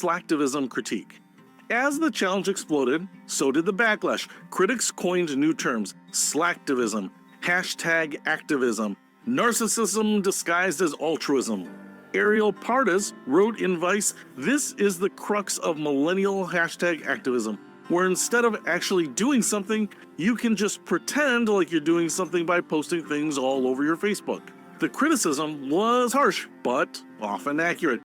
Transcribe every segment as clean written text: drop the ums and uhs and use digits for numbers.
Slacktivism critique. As the challenge exploded, so did the backlash. Critics coined new terms: Slacktivism, #Activism, narcissism disguised as altruism. Ariel Pardes wrote in Vice, "This is the crux of millennial #activism, where instead of actually doing something, you can just pretend like you're doing something by posting things all over your Facebook." The criticism was harsh, but often accurate.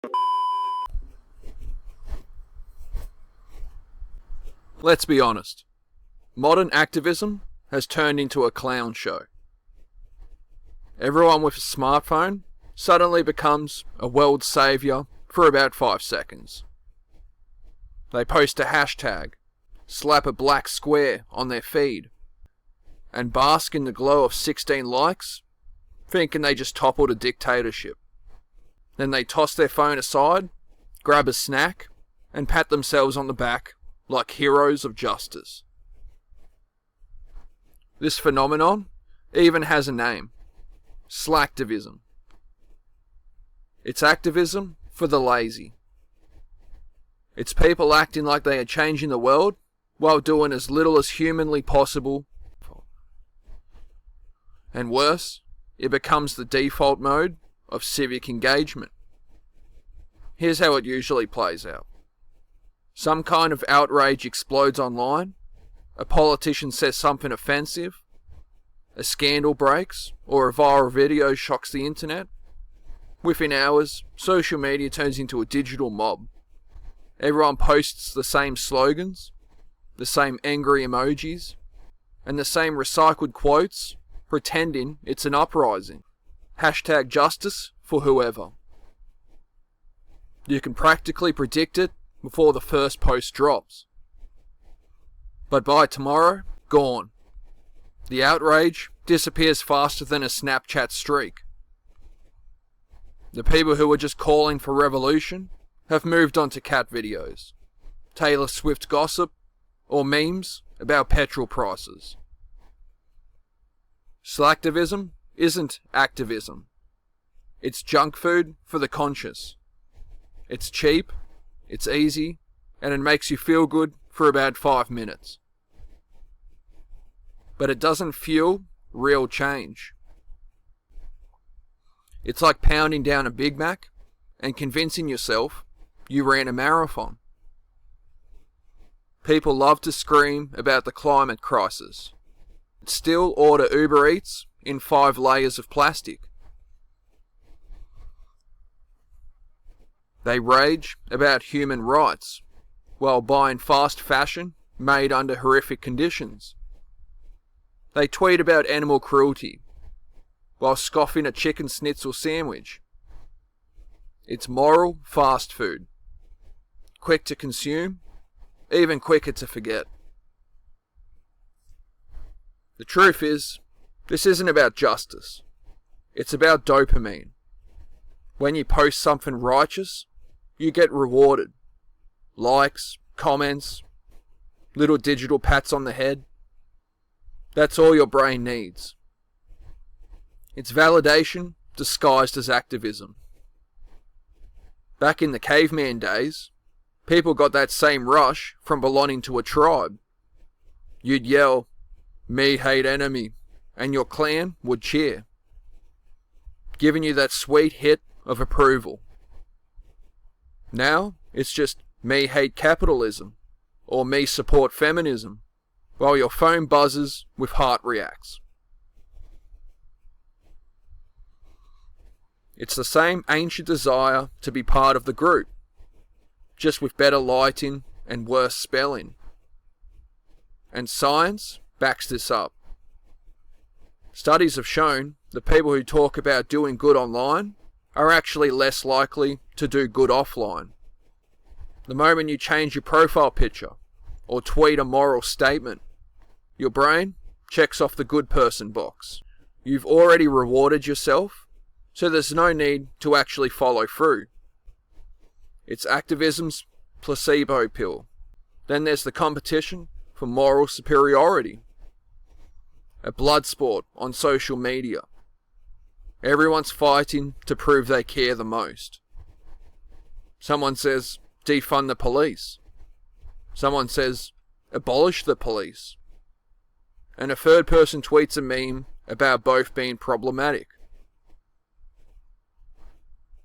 Let's be honest. Modern activism has turned into a clown show. Everyone with a smartphone suddenly becomes a world saviour for about 5 seconds. They post a hashtag, slap a black square on their feed, and bask in the glow of 16 likes, thinking they just toppled a dictatorship. Then they toss their phone aside, grab a snack, and pat themselves on the back like heroes of justice. This phenomenon even has a name: Slacktivism. It's activism for the lazy. It's people acting like they are changing the world while doing as little as humanly possible. And worse, it becomes the default mode of civic engagement. Here's how it usually plays out. Some kind of outrage explodes online, a politician says something offensive, a scandal breaks, or a viral video shocks the internet. Within hours, social media turns into a digital mob. Everyone posts the same slogans, the same angry emojis, and the same recycled quotes, pretending it's an uprising. #justice for whoever. You can practically predict it before the first post drops. But by tomorrow, gone. The outrage disappears faster than a Snapchat streak. The people who were just calling for revolution have moved on to cat videos, Taylor Swift gossip, or memes about petrol prices. Slacktivism isn't activism. It's junk food for the conscious. It's cheap, it's easy, and it makes you feel good for about 5 minutes. But it doesn't fuel real change. It's like pounding down a Big Mac and convincing yourself you ran a marathon. People love to scream about the climate crisis, but still order Uber Eats in 5 layers of plastic. They rage about human rights while buying fast fashion made under horrific conditions. They tweet about animal cruelty while scoffing a chicken schnitzel sandwich. It's moral fast food. Quick to consume, even quicker to forget. The truth is, this isn't about justice. It's about dopamine. When you post something righteous, you get rewarded. Likes, comments, little digital pats on the head. That's all your brain needs. It's validation disguised as activism. Back in the caveman days, people got that same rush from belonging to a tribe. You'd yell, "Me hate enemy," and your clan would cheer, giving you that sweet hit of approval. Now, it's just "me hate capitalism," or "me support feminism," while your phone buzzes with heart reacts. It's the same ancient desire to be part of the group, just with better lighting and worse spelling. And science backs this up. Studies have shown that people who talk about doing good online are actually less likely to do good offline. The moment you change your profile picture or tweet a moral statement, your brain checks off the good person box. You've already rewarded yourself, so there's no need to actually follow through. It's activism's placebo pill. Then there's the competition for moral superiority. A blood sport on social media. Everyone's fighting to prove they care the most. Someone says, defund the police. Someone says, abolish the police. And a third person tweets a meme about both being problematic.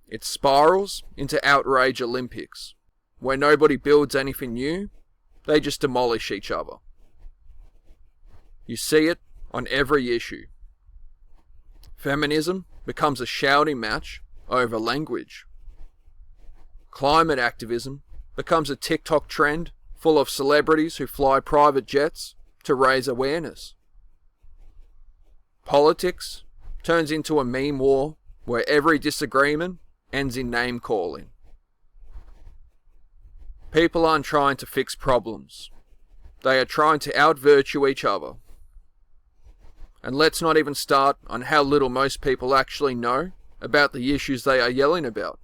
It spirals into outrage Olympics, where nobody builds anything new, they just demolish each other. You see it on every issue. Feminism becomes a shouting match over language. Climate activism becomes a TikTok trend full of celebrities who fly private jets to raise awareness. Politics turns into a meme war where every disagreement ends in name calling. People aren't trying to fix problems. They are trying to out-virtue each other. And let's not even start on how little most people actually know about the issues they are yelling about.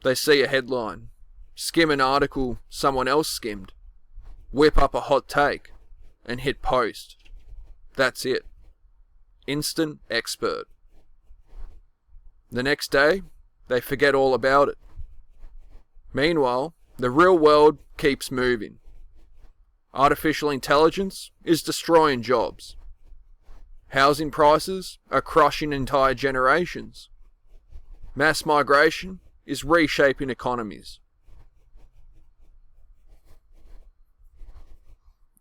They see a headline, skim an article someone else skimmed, whip up a hot take, and hit post. That's it. Instant expert. The next day, they forget all about it. Meanwhile, the real world keeps moving. Artificial intelligence is destroying jobs. Housing prices are crushing entire generations. Mass migration is reshaping economies.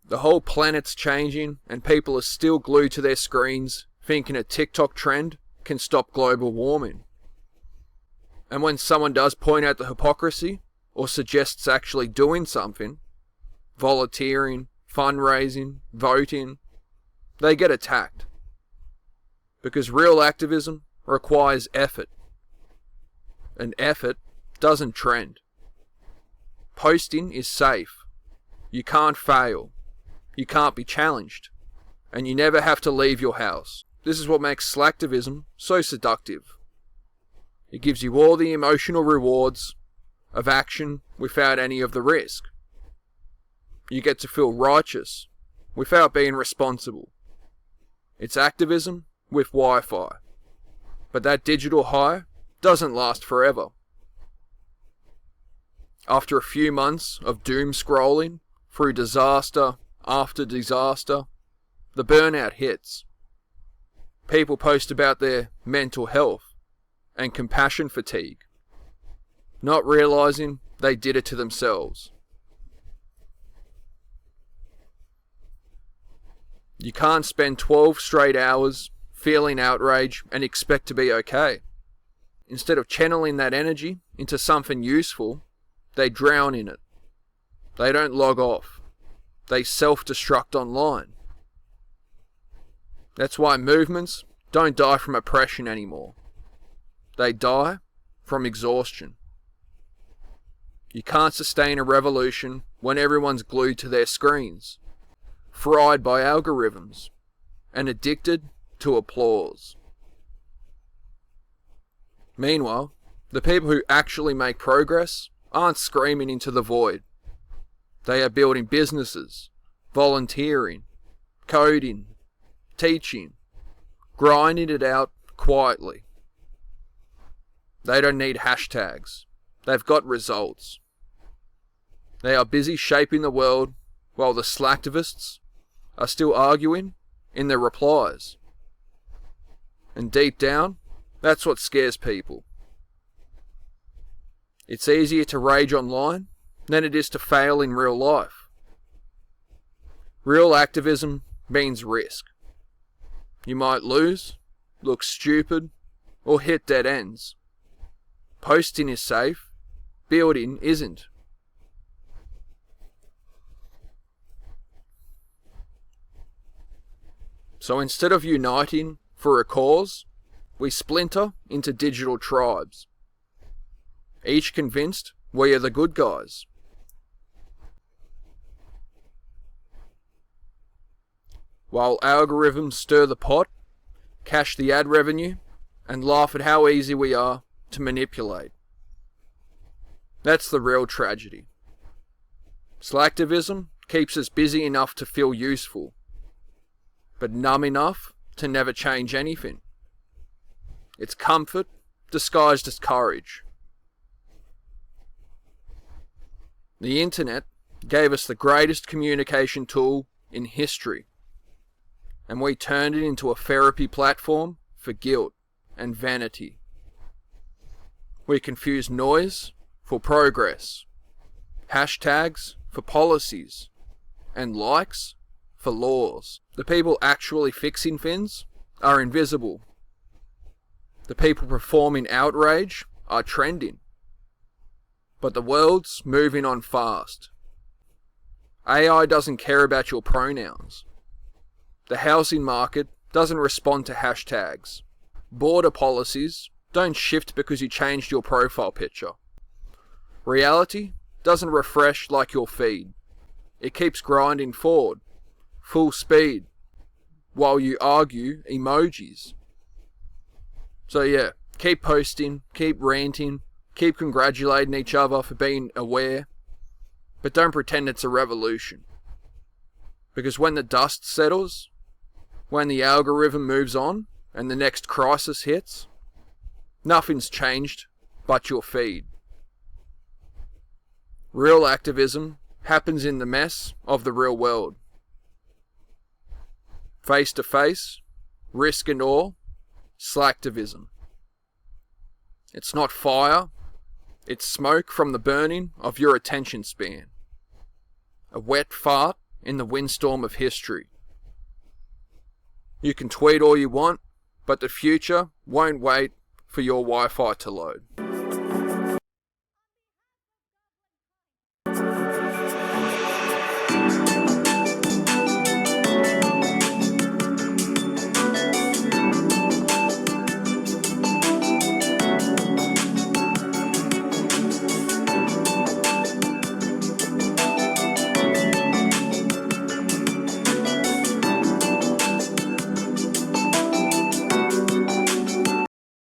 The whole planet's changing and people are still glued to their screens thinking a TikTok trend can stop global warming. And when someone does point out the hypocrisy or suggests actually doing something, volunteering, fundraising, voting, they get attacked. Because real activism requires effort. And effort doesn't trend. Posting is safe. You can't fail. You can't be challenged. And you never have to leave your house. This is what makes Slacktivism so seductive. It gives you all the emotional rewards of action without any of the risk. You get to feel righteous without being responsible. It's activism with Wi-Fi. But that digital high doesn't last forever. After a few months of doom scrolling through disaster after disaster, the burnout hits. People post about their mental health and compassion fatigue, not realizing they did it to themselves. You can't spend 12 straight hours feeling outrage and expect to be okay. Instead of channeling that energy into something useful, they drown in it. They don't log off. They self-destruct online. That's why movements don't die from oppression anymore. They die from exhaustion. You can't sustain a revolution when everyone's glued to their screens, fried by algorithms, and addicted to applause. Meanwhile, the people who actually make progress aren't screaming into the void. They are building businesses, volunteering, coding, teaching, grinding it out quietly. They don't need hashtags. They've got results. They are busy shaping the world while the slacktivists are still arguing in their replies. And deep down, that's what scares people. It's easier to rage online than it is to fail in real life. Real activism means risk. You might lose, look stupid, or hit dead ends. Posting is safe, building isn't. So instead of uniting for a cause, we splinter into digital tribes, each convinced we are the good guys. While algorithms stir the pot, cash the ad revenue, and laugh at how easy we are to manipulate. That's the real tragedy. Slacktivism keeps us busy enough to feel useful, but numb enough to never change anything. It's comfort disguised as courage. The internet gave us the greatest communication tool in history, and we turned it into a therapy platform for guilt and vanity. We confuse noise for progress, hashtags for policies, and likes for laws. The people actually fixing things are invisible. The people performing outrage are trending. But the world's moving on fast. AI doesn't care about your pronouns. The housing market doesn't respond to hashtags. Border policies don't shift because you changed your profile picture. Reality doesn't refresh like your feed. It keeps grinding forward, full speed, while you argue emojis. So yeah, keep posting, keep ranting, keep congratulating each other for being aware, but don't pretend it's a revolution. Because when the dust settles, when the algorithm moves on and the next crisis hits, nothing's changed but your feed. Real activism happens in the mess of the real world. Face to face, risk and awe, Slacktivism. It's not fire, it's smoke from the burning of your attention span. A wet fart in the windstorm of history. You can tweet all you want, but the future won't wait for your Wi-Fi to load.